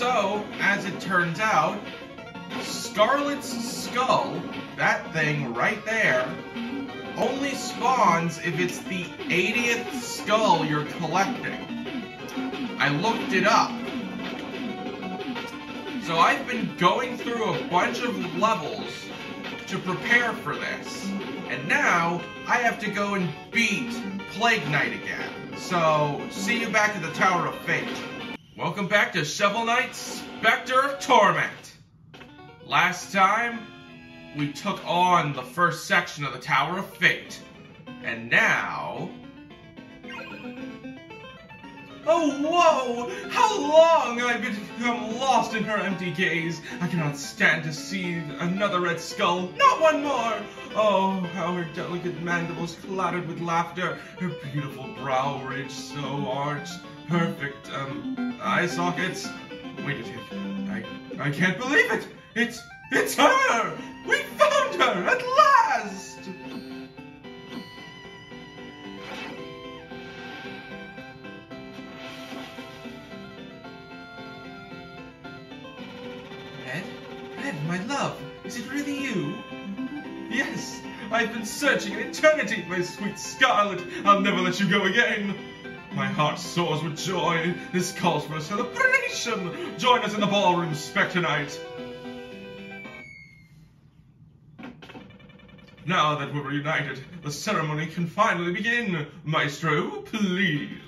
So, as it turns out, Scarlet's skull, that thing right there, only spawns if it's the 80th skull you're collecting. I looked it up. So I've been going through a bunch of levels to prepare for this. And now, I have to go and beat Plague Knight again. So, see you back at the Tower of Fate. Welcome back to Shovel Knight, Spectre of Torment. Last time, we took on the first section of the Tower of Fate. And now... Oh, whoa! How long I've become lost in her empty gaze. I cannot stand to see another red skull. Not one more! Oh, how her delicate mandibles clouded with laughter. Her beautiful brow ridge so arched. Perfect, eye sockets. Wait a second. I can't believe it! It's her! We found her at last! Red, my love, is it really you? Yes, I've been searching an eternity, my sweet Scarlet. I'll never let you go again. My heart soars with joy. This calls for a celebration. Join us in the ballroom, Spectre Knight. Now that we're reunited, the ceremony can finally begin. Maestro, please.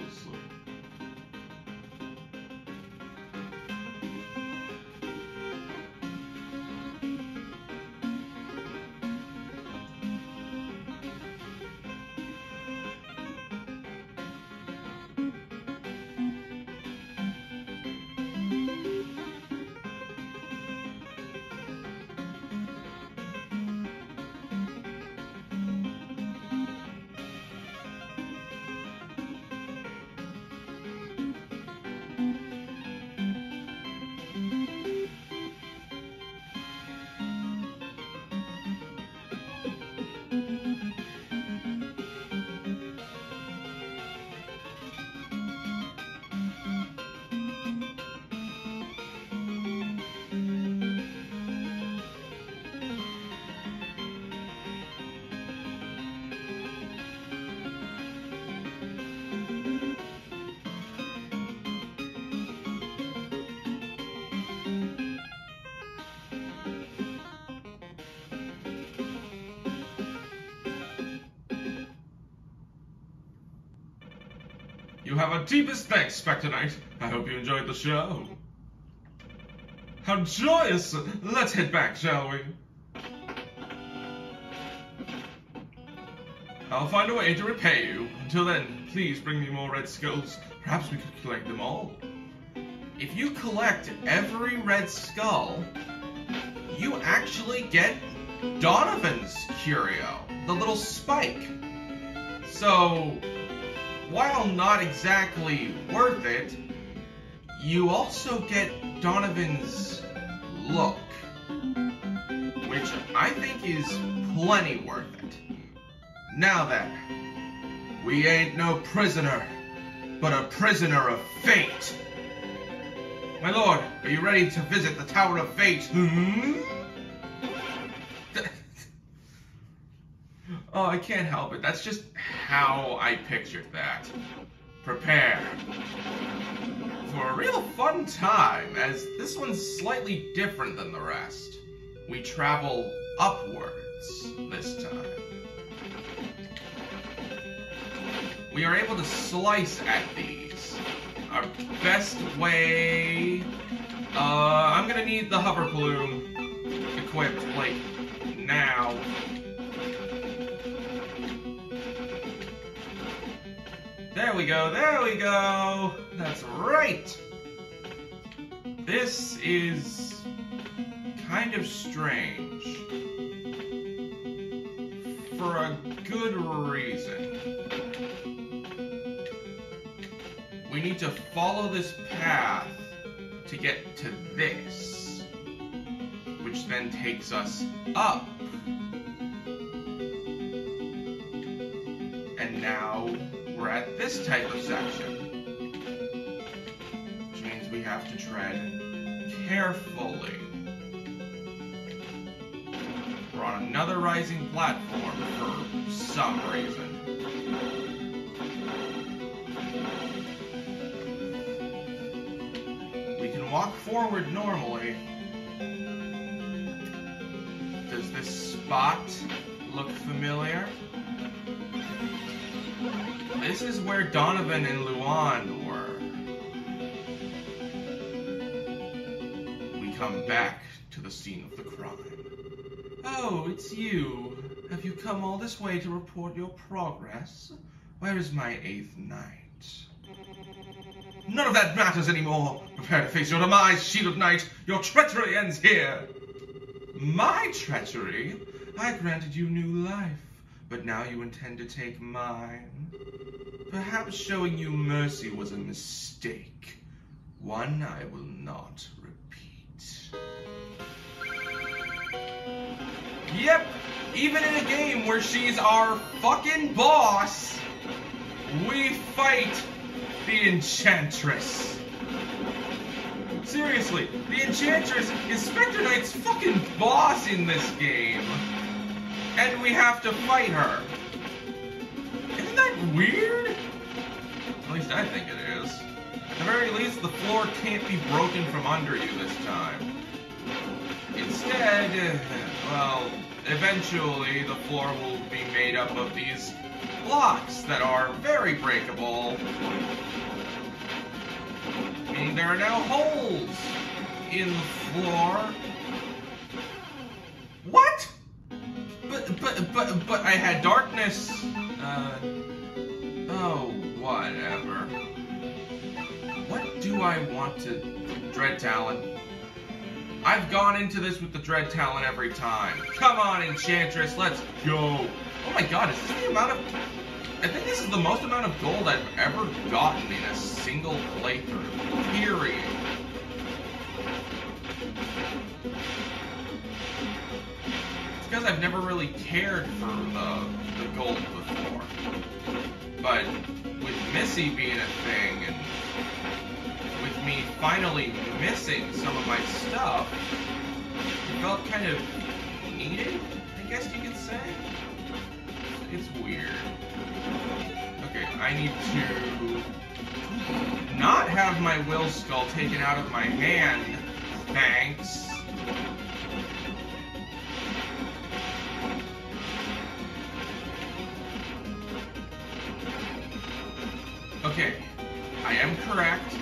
You have our deepest thanks, Spectre Knight. I hope you enjoyed the show. How joyous! Let's head back, shall we? I'll find a way to repay you. Until then, please bring me more red skulls. Perhaps we could collect them all. If you collect every red skull, you actually get Donovan's curio, the little spike. So, while not exactly worth it, you also get Donovan's look, which I think is plenty worth it. Now then, we ain't no prisoner, but a prisoner of fate. My lord, are you ready to visit the Tower of Fate? Oh, I can't help it. That's just how I pictured that. Prepare for a real fun time, as this one's slightly different than the rest. We travel upwards this time. We are able to slice at these. Our best way... I'm gonna need the hover plume equipped, like, now. There we go, there we go! That's right! This is kind of strange. For a good reason. We need to follow this path to get to this, which then takes us up. And now we're at this type of section, which means we have to tread carefully. We're on another rising platform for some reason. We can walk forward normally. Does this spot look familiar? This is where Donovan and Luan were. We come back to the scene of the crime. Oh, it's you. Have you come all this way to report your progress? Where is my 8th knight? None of that matters anymore. Prepare to face your demise, Shielded Knight. Your treachery ends here. My treachery? I granted you new life, but now you intend to take mine. Perhaps showing you mercy was a mistake. One I will not repeat. Yep, even in a game where she's our fucking boss, we fight the Enchantress. Seriously, the Enchantress is Spectre Knight's fucking boss in this game. And we have to fight her. Isn't that weird? At least I think it is. At the very least, the floor can't be broken from under you this time. Instead, well, eventually the floor will be made up of these blocks that are very breakable. Meaning there are now holes in the floor. What? But I had darkness. Oh, whatever. What do I want to... Dread Talon? I've gone into this with the Dread Talon every time. Come on, Enchantress, let's go. Oh my god, is this the amount of... I think this is the most amount of gold I've ever gotten in a single playthrough. Period. It's because I've never really cared for the gold before. But with Missy being a thing, and with me finally missing some of my stuff, it felt kind of needed, I guess you could say. It's weird. Okay, I need to not have my will skull taken out of my hand. Thanks. Okay, I am correct.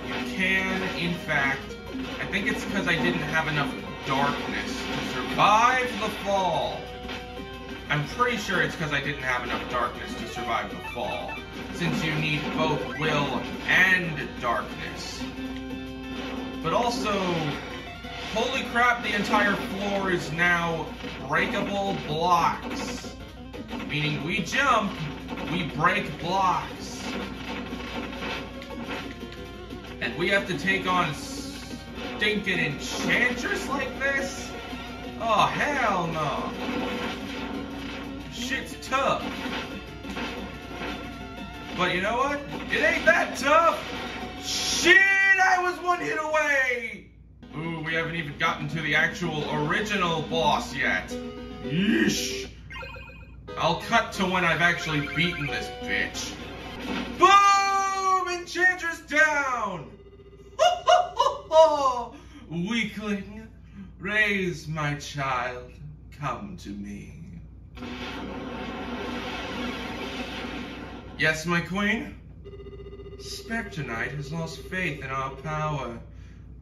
You can, in fact, I think it's because I didn't have enough darkness to survive the fall. I'm pretty sure it's because I didn't have enough darkness to survive the fall, since you need both will and darkness. But also, holy crap, the entire floor is now breakable blocks. Meaning we jump, we break blocks. And we have to take on stinking Enchantress like this? Oh, hell no. Shit's tough. But you know what? It ain't that tough. Shit, I was one hit away. Ooh, we haven't even gotten to the actual original boss yet. Yeesh. I'll cut to when I've actually beaten this bitch. Boom! Enchantress down! Ho ho ho ho! Weakling, raise my child, come to me. Yes, my queen? Spectre Knight has lost faith in our power.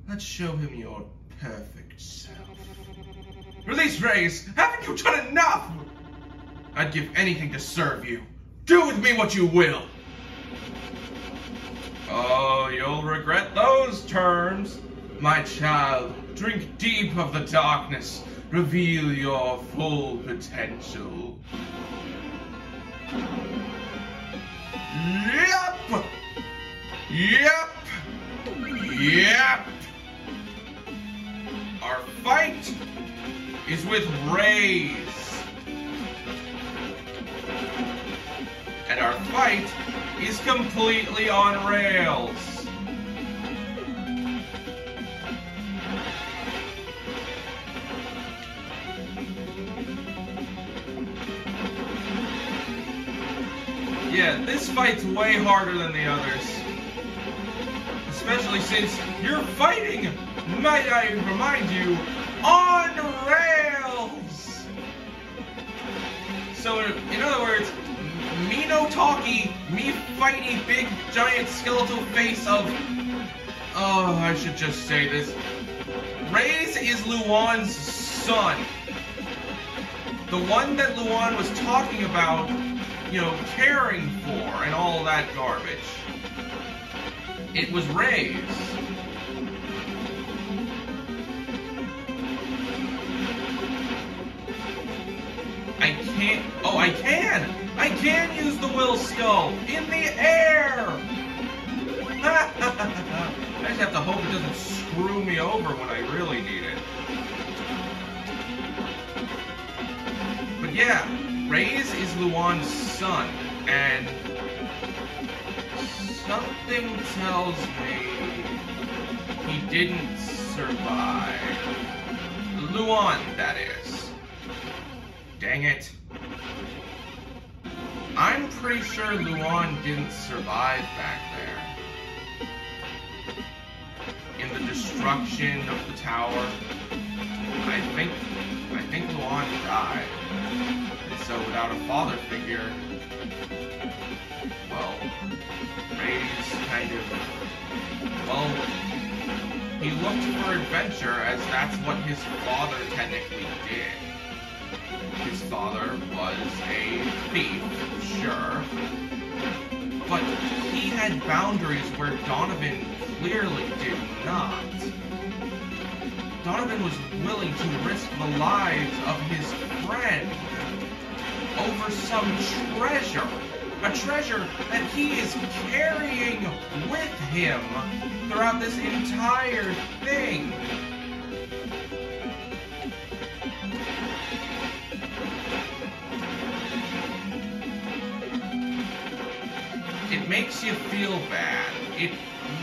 Let's show him your perfect self. Release Raze! Haven't you done enough? I'd give anything to serve you. Do with me what you will. Oh, you'll regret those terms. My child, drink deep of the darkness. Reveal your full potential. Yep! Yep! Yep! Our fight is with Raze. And our fight is completely on rails. Yeah, this fight's way harder than the others. Especially since you're fighting, might I remind you, on rails! So, in other words, me no talkie, me fighty big giant skeletal face of... Oh, I should just say this. Ray's is Luan's son. The one that Luan was talking about, you know, caring for and all that garbage. It was Ray's. I can't... Oh, I can! I can use the will skull! In the air! I just have to hope it doesn't screw me over when I really need it. But yeah, Ray's is Luan's son, and something tells me he didn't survive. Luan, that is. Dang it. I'm pretty sure Luan didn't survive back there. In the destruction of the tower, I think Luan died. And so without a father figure, well, Ray's kind of, well, he looked for adventure as that's what his father technically did. His father was a thief, sure, but he had boundaries where Donovan clearly did not. Donovan was willing to risk the lives of his friend over some treasure. A treasure that he is carrying with him throughout this entire thing. It makes you feel bad. It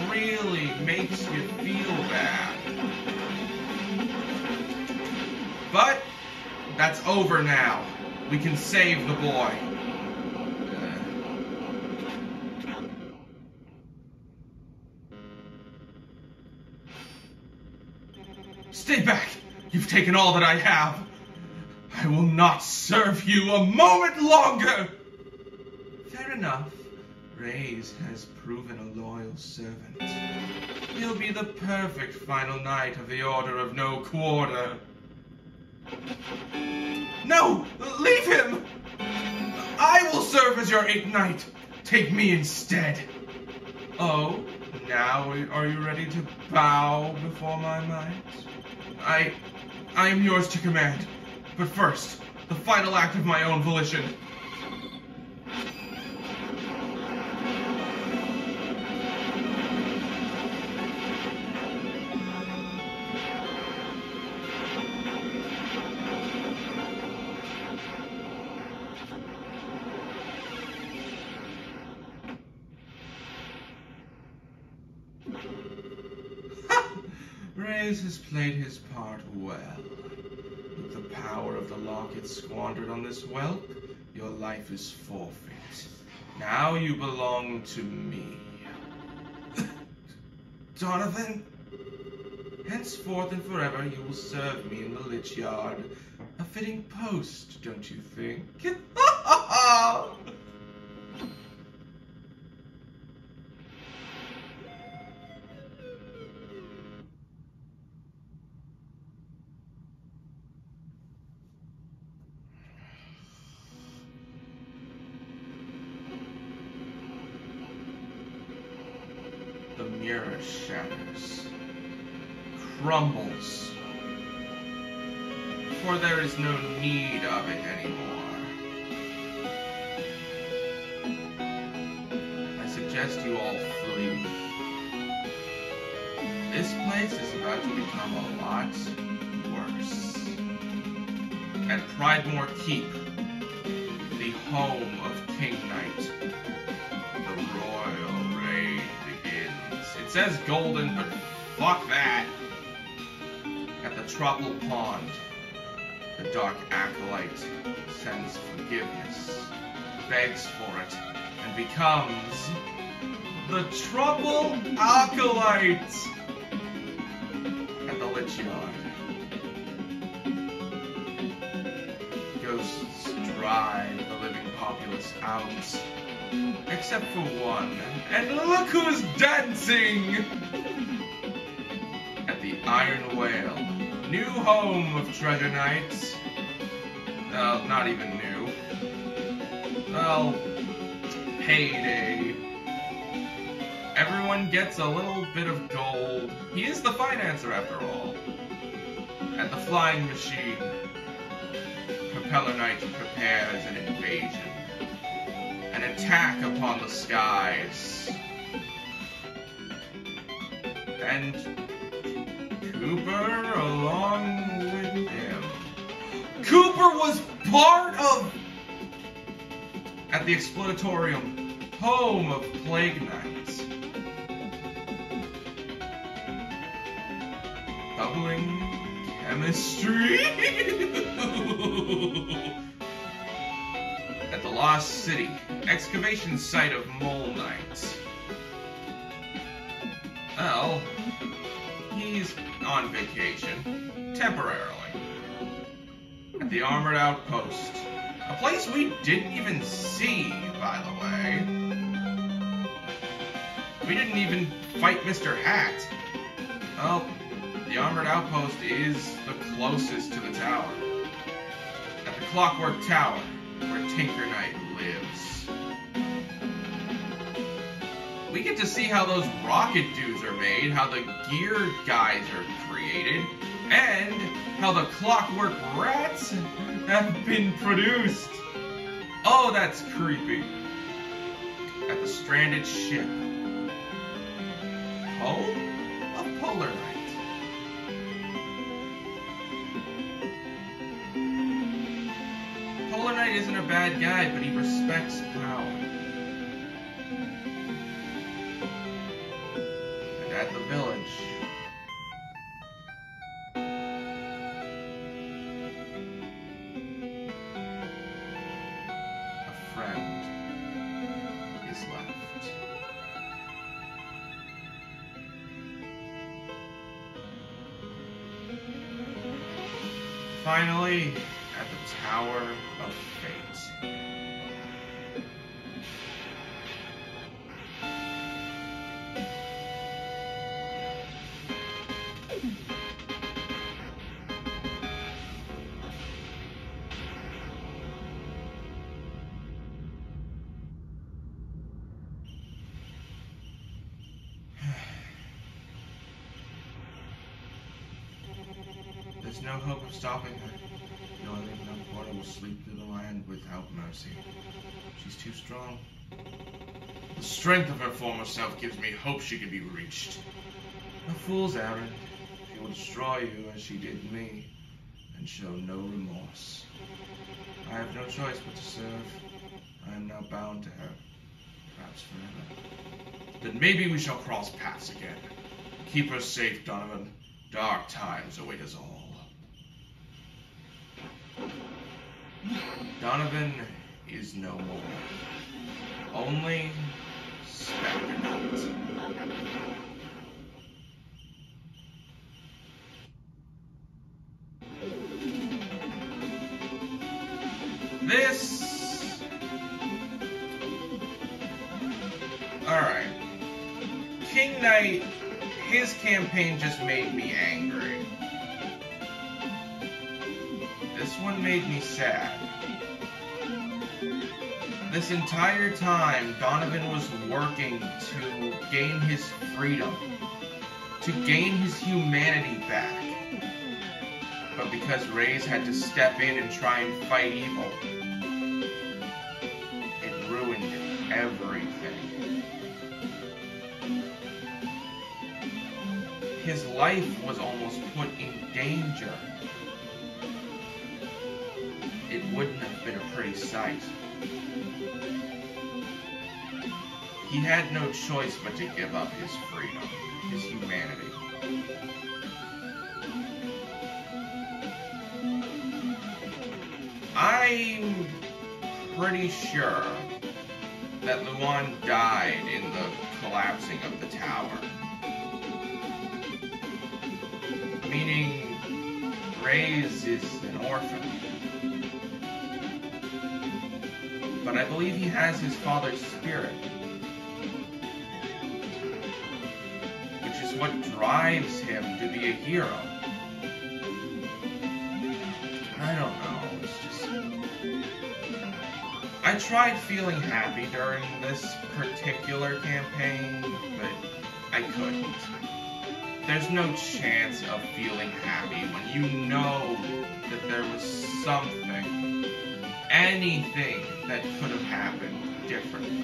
really makes you feel bad. But that's over now. We can save the boy. Stay back! You've taken all that I have. I will not serve you a moment longer! Fair enough. Ray's has proven a loyal servant. He'll be the perfect final knight of the Order of No Quarter. No! Leave him! I will serve as your 8th knight. Take me instead. Oh, now are you ready to bow before my might? I am yours to command. But first, the final act of my own volition. Ray's has played his part well. With the power of the locket squandered on this whelp, your life is forfeit. Now you belong to me. Donovan, henceforth and forever you will serve me in the Lich Yard. A fitting post, don't you think? The mirror shatters, crumbles, for there is no need of it anymore. I suggest you all flee. This place is about to become a lot worse. At Pridemore Keep, the home of King Knight, the royal reign begins. It says golden, but fuck that. At the Tropical Pond, the Dark Acolyte sends forgiveness begs for it and becomes the troubled acolyte at the Lich Yard. Ghosts drive the living populace out, except for one. And look who's dancing! At the Iron Whale, new home of Treasure Knights. Well, not even new. Well, payday. Everyone gets a little bit of gold. He is the financer after all. At the Flying Machine, Propeller Knight prepares an invasion. An attack upon the skies. And Cooper along with him. Cooper was part of... At the Explodatorium, home of Plague Knights. Bubbling chemistry. At the Lost City, excavation site of Mole Knights. Well, he's on vacation, temporarily. At the Armored Outpost, a place we didn't even see, by the way. We didn't even fight Mr. Hat. Well, the Armored Outpost is the closest to the tower. At the Clockwork Tower, where Tinker Knight lives. We get to see how those rocket dudes are made, how the gear guys are created, and how the Clockwork Rats have been produced. Oh, that's creepy. At the stranded ship. Home of Polar Knight. Polar Knight isn't a bad guy, but he respects power. And at the village, a friend is left. Finally, at the Tower of Fate. There's no hope of stopping her. The only enough water will sweep through the land without mercy. She's too strong. The strength of her former self gives me hope she can be reached. A fool's errand. She will destroy you as she did me, and show no remorse. I have no choice but to serve. I am now bound to her, perhaps forever. Then maybe we shall cross paths again. Keep her safe, Donovan. Dark times await us all. Donovan is no more. Only Spectre Knight. This... Alright. King Knight, his campaign just made me angry. This one made me sad. This entire time, Donovan was working to gain his freedom, to gain his humanity back. But because Reyes had to step in and try and fight evil, it ruined everything. His life was almost put in danger. It wouldn't have been a pretty sight. He had no choice but to give up his freedom, his humanity. I'm pretty sure that Luan died in the collapsing of the tower. Meaning, Reyes is an orphan. But I believe he has his father's spirit. Which is what drives him to be a hero. I don't know, it's just... I tried feeling happy during this particular campaign, but I couldn't. There's no chance of feeling happy when you know that there was something, anything that could have happened differently.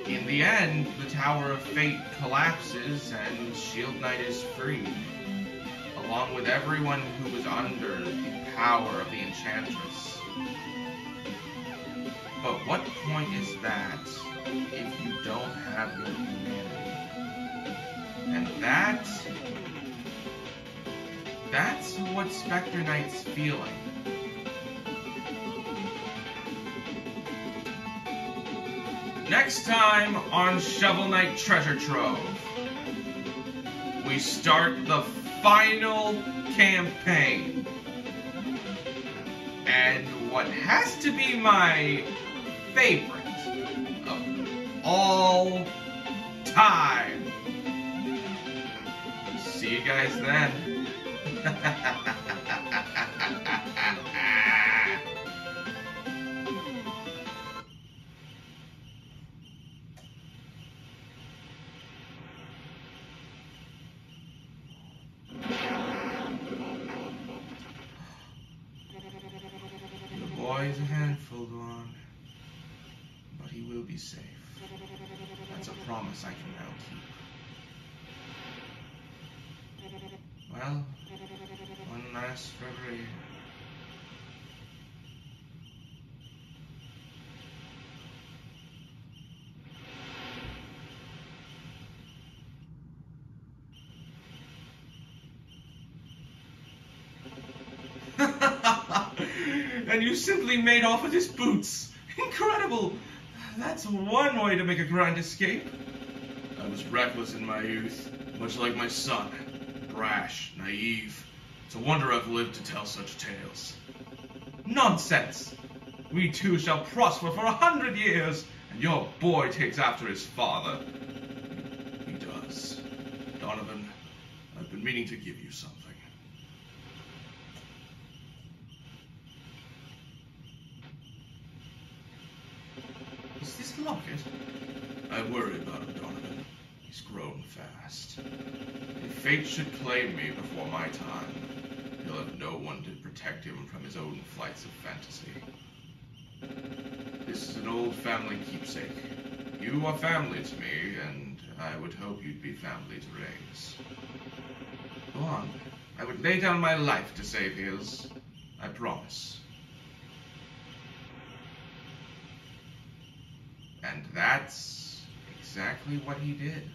In the end, the Tower of Fate collapses and Shield Knight is freed, along with everyone who was under the power of the Enchantress. But what point is that if you don't have your humanity? And that's what Spectre Knight's feeling. Next time on Shovel Knight Treasure Trove, we start the final campaign. And what has to be my favorite of all time. See you guys then. Your boy is a handful, Donovan, but he will be safe. That's a promise I can now keep. Well, one last reverie. And you simply made off with his boots. Incredible! That's one way to make a grand escape. I was reckless in my youth, much like my son. Brash, naive. It's a wonder I've lived to tell such tales. Nonsense! We two shall prosper for 100 years, and your boy takes after his father. He does. Donovan, I've been meaning to give you something. Is this the locket? I worry about him, Donovan. He's grown fast. If fate should claim me before my time, he'll have no one to protect him from his own flights of fantasy. This is an old family keepsake. You are family to me, and I would hope you'd be family to Reyes. Go on. I would lay down my life to save his. I promise. And that's exactly what he did.